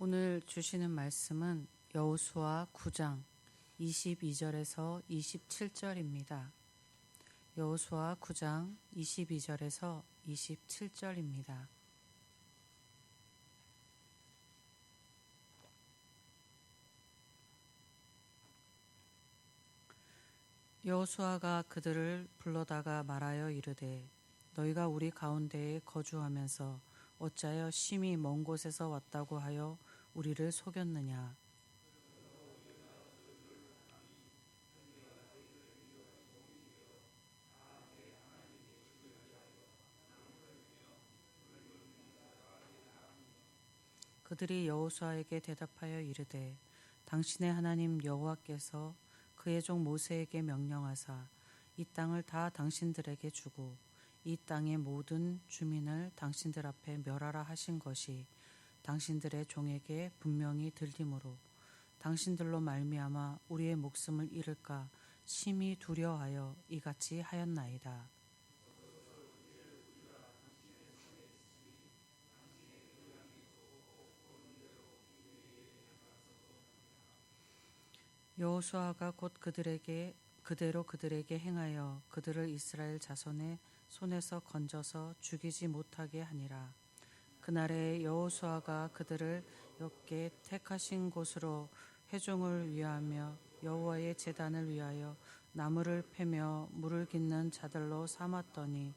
오늘 주시는 말씀은 여호수아 9장 22절에서 27절입니다. 여호수아 9장 22절에서 27절입니다. 여호수아가 그들을 불러다가 말하여 이르되 너희가 우리 가운데에 거주하면서 어찌하여 심히 먼 곳에서 왔다고 하여 우리를 속였느냐. 그들이 여호수아에게 대답하여 이르되 당신의 하나님 여호와께서 그의 종 모세에게 명령하사 이 땅을 다 당신들에게 주고 이 땅의 모든 주민을 당신들 앞에 멸하라 하신 것이 당신들의 종에게 분명히 들리므로 당신들로 말미암아 우리의 목숨을 잃을까 심히 두려워하여 이같이 하였나이다. 여호수아가 곧 그대로 그들에게 행하여 그들을 이스라엘 자손의 손에서 건져서 죽이지 못하게 하니라. 그날에 여호수아가 그들을 여호와께 택하신 곳으로 회중을 위하며 여호와의 제단을 위하여 나무를 패며 물을 깃는 자들로 삼았더니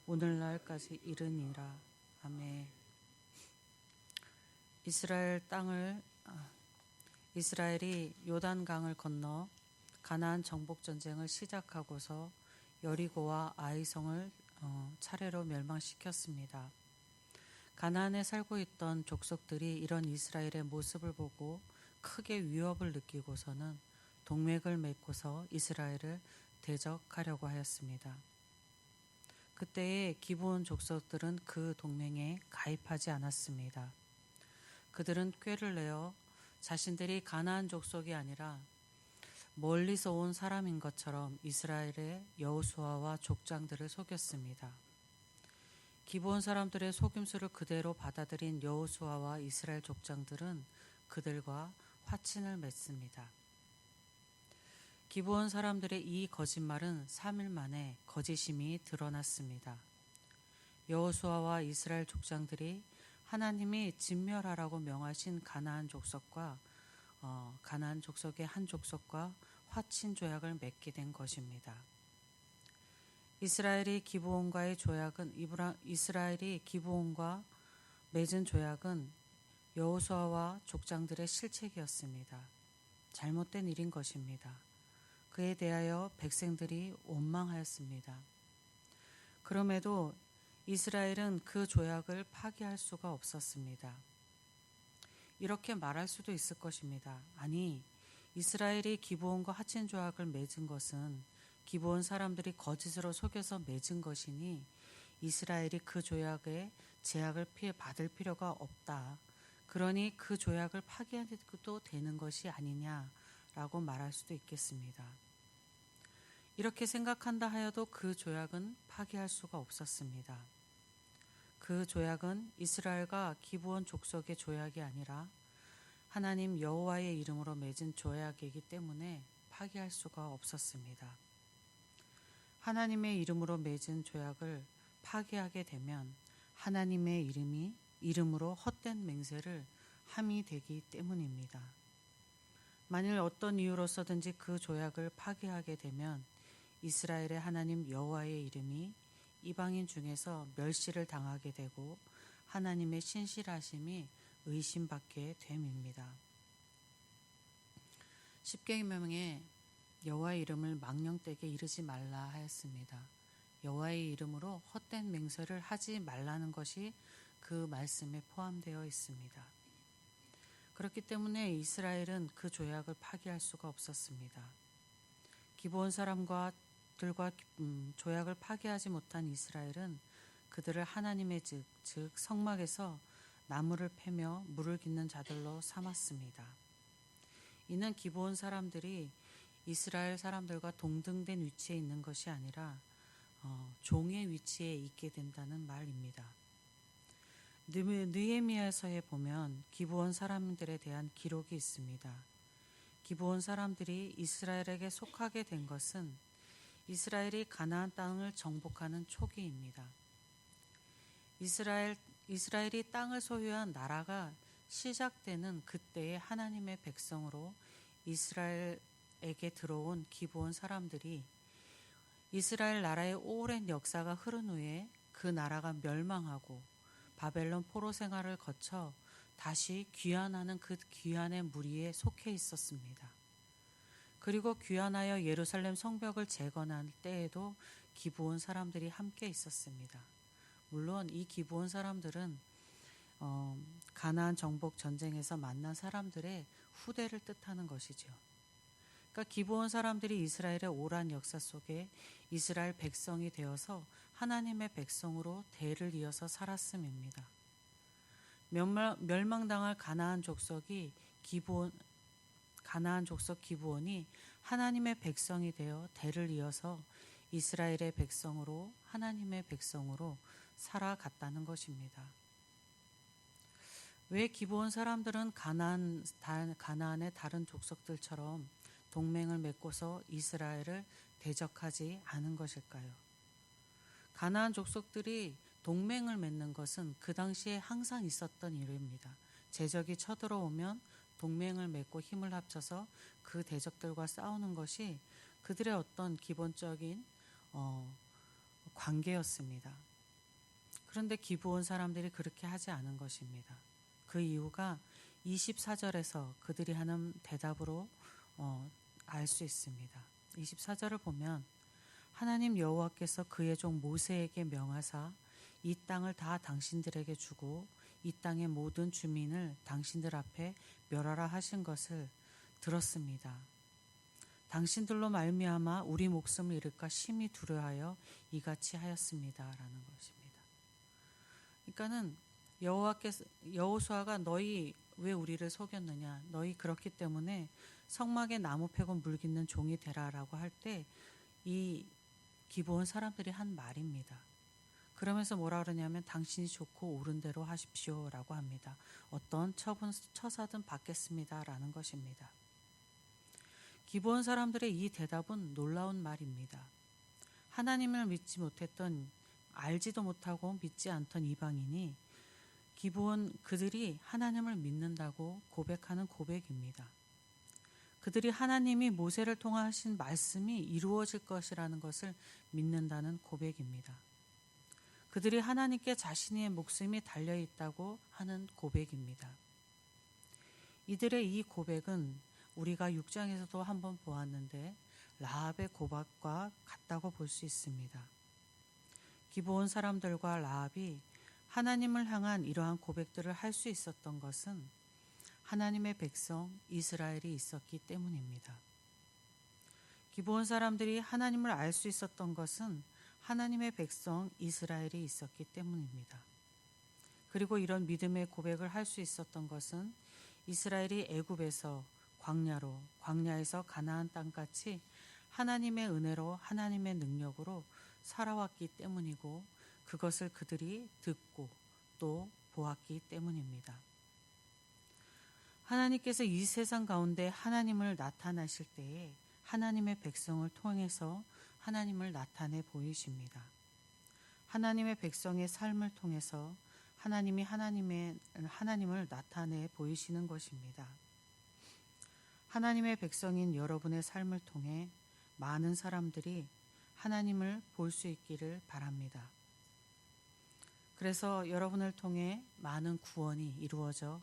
오늘날까지 이르니라. 아멘. 이스라엘이 요단강을 건너 가나안 정복 전쟁을 시작하고서 여리고와 아이성을 차례로 멸망시켰습니다. 가나안에 살고 있던 족속들이 이런 이스라엘의 모습을 보고 크게 위협을 느끼고서는 동맹을 맺고서 이스라엘을 대적하려고 하였습니다. 그때의 기브온 족속들은 그 동맹에 가입하지 않았습니다. 그들은 꾀를 내어 자신들이 가나안 족속이 아니라 멀리서 온 사람인 것처럼 이스라엘의 여호수아와 족장들을 속였습니다. 기브온 사람들의 속임수를 그대로 받아들인 여호수아와 이스라엘 족장들은 그들과 화친을 맺습니다. 기브온 사람들의 이 거짓말은 3일 만에 거짓임이 드러났습니다. 여호수아와 이스라엘 족장들이 하나님이 진멸하라고 명하신 가나안 족속의 한 족속과 화친 조약을 맺게 된 것입니다. 이스라엘이 기브온과 맺은 조약은 여호수아와 족장들의 실책이었습니다. 잘못된 일인 것입니다. 그에 대하여 백성들이 원망하였습니다. 그럼에도 이스라엘은 그 조약을 파기할 수가 없었습니다. 이렇게 말할 수도 있을 것입니다. 아니, 이스라엘이 기브온과 화친 조약을 맺은 것은 기브온 사람들이 거짓으로 속여서 맺은 것이니 이스라엘이 그 조약의 제약을 받을 필요가 없다. 그러니 그 조약을 파기해도 되는 것이 아니냐라고 말할 수도 있겠습니다. 이렇게 생각한다 하여도 그 조약은 파기할 수가 없었습니다. 그 조약은 이스라엘과 기브온 족속의 조약이 아니라 하나님 여호와의 이름으로 맺은 조약이기 때문에 파기할 수가 없었습니다. 하나님의 이름으로 맺은 조약을 파기하게 되면 하나님의 이름으로 헛된 맹세를 함이 되기 때문입니다. 만일 어떤 이유로서든지 그 조약을 파기하게 되면 이스라엘의 하나님 여호와의 이름이 이방인 중에서 멸시를 당하게 되고 하나님의 신실하심이 의심받게 됨입니다. 십계명에 여호와의 이름을 망령되게 이르지 말라 하였습니다. 여호와의 이름으로 헛된 맹세를 하지 말라는 것이 그 말씀에 포함되어 있습니다. 그렇기 때문에 이스라엘은 그 조약을 파기할 수가 없었습니다. 기브온 사람들과 조약을 파기하지 못한 이스라엘은 그들을 하나님의 즉 성막에서 나무를 패며 물을 깃는 자들로 삼았습니다. 이는 기브온 사람들이 이스라엘 사람들과 동등된 위치에 있는 것이 아니라 종의 위치에 있게 된다는 말입니다. 느헤미야서에 보면 기브온 사람들에 대한 기록이 있습니다. 기브온 사람들이 이스라엘에게 속하게 된 것은 이스라엘이 가나안 땅을 정복하는 초기입니다. 이스라엘이 땅을 소유한 나라가 시작되는 그때의 하나님의 백성으로 이스라엘에게 들어온 기브온 사람들이 이스라엘 나라의 오랜 역사가 흐른 후에 그 나라가 멸망하고 바벨론 포로 생활을 거쳐 다시 귀환하는 그 귀환의 무리에 속해 있었습니다. 그리고 귀환하여 예루살렘 성벽을 재건할 때에도 기브온 사람들이 함께 있었습니다. 물론 이 기브온 사람들은 가나안 정복 전쟁에서 만난 사람들의 후대를 뜻하는 것이죠. 그러니까 기브온 사람들이 이스라엘의 오랜 역사 속에 이스라엘 백성이 되어서 하나님의 백성으로 대를 이어서 살았음입니다. 멸망당할 가나안 족속 기브온이 하나님의 백성이 되어 대를 이어서 이스라엘의 백성으로 하나님의 백성으로 살아갔다는 것입니다. 왜 기브온 사람들은 가나안의 다른 족속들처럼 동맹을 맺고서 이스라엘을 대적하지 않은 것일까요? 가나안 족속들이 동맹을 맺는 것은 그 당시에 항상 있었던 일입니다. 제적이 쳐들어오면 동맹을 맺고 힘을 합쳐서 그 대적들과 싸우는 것이 그들의 어떤 기본적인 관계였습니다. 그런데 기브온 사람들이 그렇게 하지 않은 것입니다. 그 이유가 24절에서 그들이 하는 대답으로 알 수 있습니다. 24절을 보면 하나님 여호와께서 그의 종 모세에게 명하사 이 땅을 다 당신들에게 주고 이 땅의 모든 주민을 당신들 앞에 멸하라 하신 것을 들었습니다. 당신들로 말미암아 우리 목숨을 잃을까 심히 두려워하여 이같이 하였습니다라는 것입니다. 그러니까는 여호수아가 너희 왜 우리를 속였느냐, 너희 그렇기 때문에 성막에 나무 패고 물 깃는 종이 되라라고 할 때 이 기브온 사람들이 한 말입니다. 그러면서 뭐라 그러냐면 당신이 좋고 옳은 대로 하십시오라고 합니다. 어떤 처사든 받겠습니다라는 것입니다. 기브온 사람들의 이 대답은 놀라운 말입니다. 하나님을 믿지 못했던, 알지도 못하고 믿지 않던 이방인이 그들이 하나님을 믿는다고 고백하는 고백입니다. 그들이 하나님이 모세를 통하신 말씀이 이루어질 것이라는 것을 믿는다는 고백입니다. 그들이 하나님께 자신의 목숨이 달려있다고 하는 고백입니다. 이들의 이 고백은 우리가 6장에서도 한번 보았는데 라합의 고백과 같다고 볼 수 있습니다. 기브온 사람들과 라합이 하나님을 향한 이러한 고백들을 할 수 있었던 것은 하나님의 백성 이스라엘이 있었기 때문입니다. 기브온 사람들이 하나님을 알 수 있었던 것은 하나님의 백성 이스라엘이 있었기 때문입니다. 그리고 이런 믿음의 고백을 할 수 있었던 것은 이스라엘이 애굽에서 광야에서 가나안 땅같이 하나님의 은혜로 하나님의 능력으로 살아왔기 때문이고 그것을 그들이 듣고 또 보았기 때문입니다. 하나님께서 이 세상 가운데 하나님을 나타나실 때에 하나님의 백성을 통해서 하나님을 나타내 보이십니다. 하나님의 백성의 삶을 통해서 하나님을 나타내 보이시는 것입니다. 하나님의 백성인 여러분의 삶을 통해 많은 사람들이 하나님을 볼 수 있기를 바랍니다. 그래서 여러분을 통해 많은 구원이 이루어져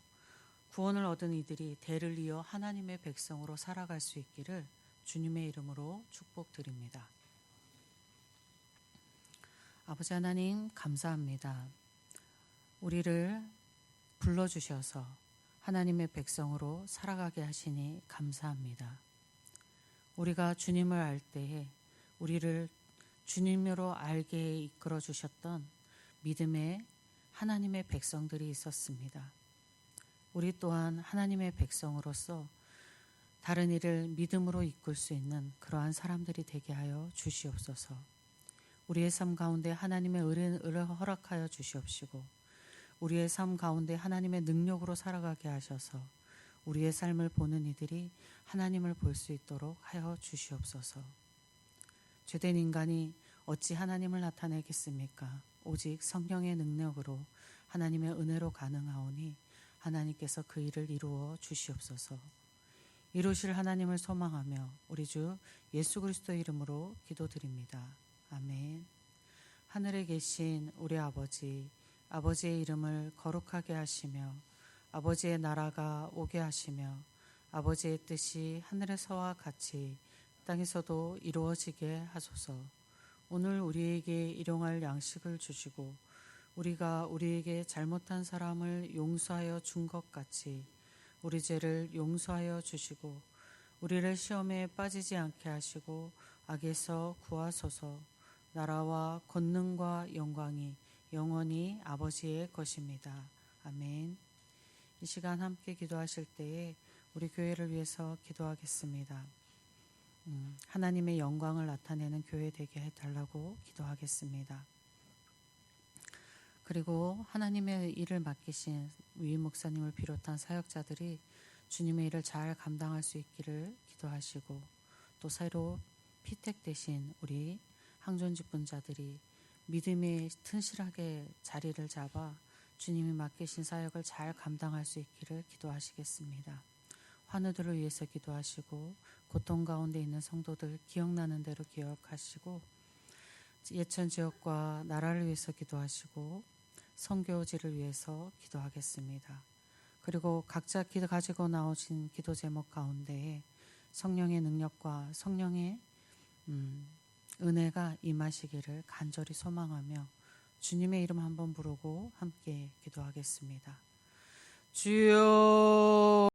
구원을 얻은 이들이 대를 이어 하나님의 백성으로 살아갈 수 있기를 주님의 이름으로 축복드립니다. 아버지 하나님 감사합니다. 우리를 불러주셔서 하나님의 백성으로 살아가게 하시니 감사합니다. 우리가 주님을 알 때에 우리를 주님으로 알게 이끌어 주셨던 믿음의 하나님의 백성들이 있었습니다. 우리 또한 하나님의 백성으로서 다른 이를 믿음으로 이끌 수 있는 그러한 사람들이 되게 하여 주시옵소서. 우리의 삶 가운데 하나님의 은혜를 허락하여 주시옵시고 우리의 삶 가운데 하나님의 능력으로 살아가게 하셔서 우리의 삶을 보는 이들이 하나님을 볼 수 있도록 하여 주시옵소서. 죄된 인간이 어찌 하나님을 나타내겠습니까? 오직 성령의 능력으로 하나님의 은혜로 가능하오니 하나님께서 그 일을 이루어 주시옵소서. 이루실 하나님을 소망하며 우리 주 예수 그리스도의 이름으로 기도드립니다. 아멘. 하늘에 계신 우리 아버지, 아버지의 이름을 거룩하게 하시며 아버지의 나라가 오게 하시며 아버지의 뜻이 하늘에서와 같이 땅에서도 이루어지게 하소서. 오늘 우리에게 일용할 양식을 주시고 우리가 우리에게 잘못한 사람을 용서하여 준 것 같이 우리 죄를 용서하여 주시고 우리를 시험에 빠지지 않게 하시고 악에서 구하소서. 나라와 권능과 영광이 영원히 아버지의 것입니다. 아멘. 이 시간 함께 기도하실 때에 우리 교회를 위해서 기도하겠습니다. 하나님의 영광을 나타내는 교회 되게 해달라고 기도하겠습니다. 그리고 하나님의 일을 맡기신 위임 목사님을 비롯한 사역자들이 주님의 일을 잘 감당할 수 있기를 기도하시고 또 새로 피택되신 우리 항존 직분자들이 믿음에 튼실하게 자리를 잡아 주님이 맡기신 사역을 잘 감당할 수 있기를 기도하시겠습니다. 환우들을 위해서 기도하시고 고통 가운데 있는 성도들 기억나는 대로 기억하시고 예천 지역과 나라를 위해서 기도하시고 선교지를 위해서 기도하겠습니다. 그리고 각자 가지고 나오신 기도 제목 가운데 성령의 능력과 성령의 은혜가 임하시기를 간절히 소망하며 주님의 이름 한번 부르고 함께 기도하겠습니다. 주여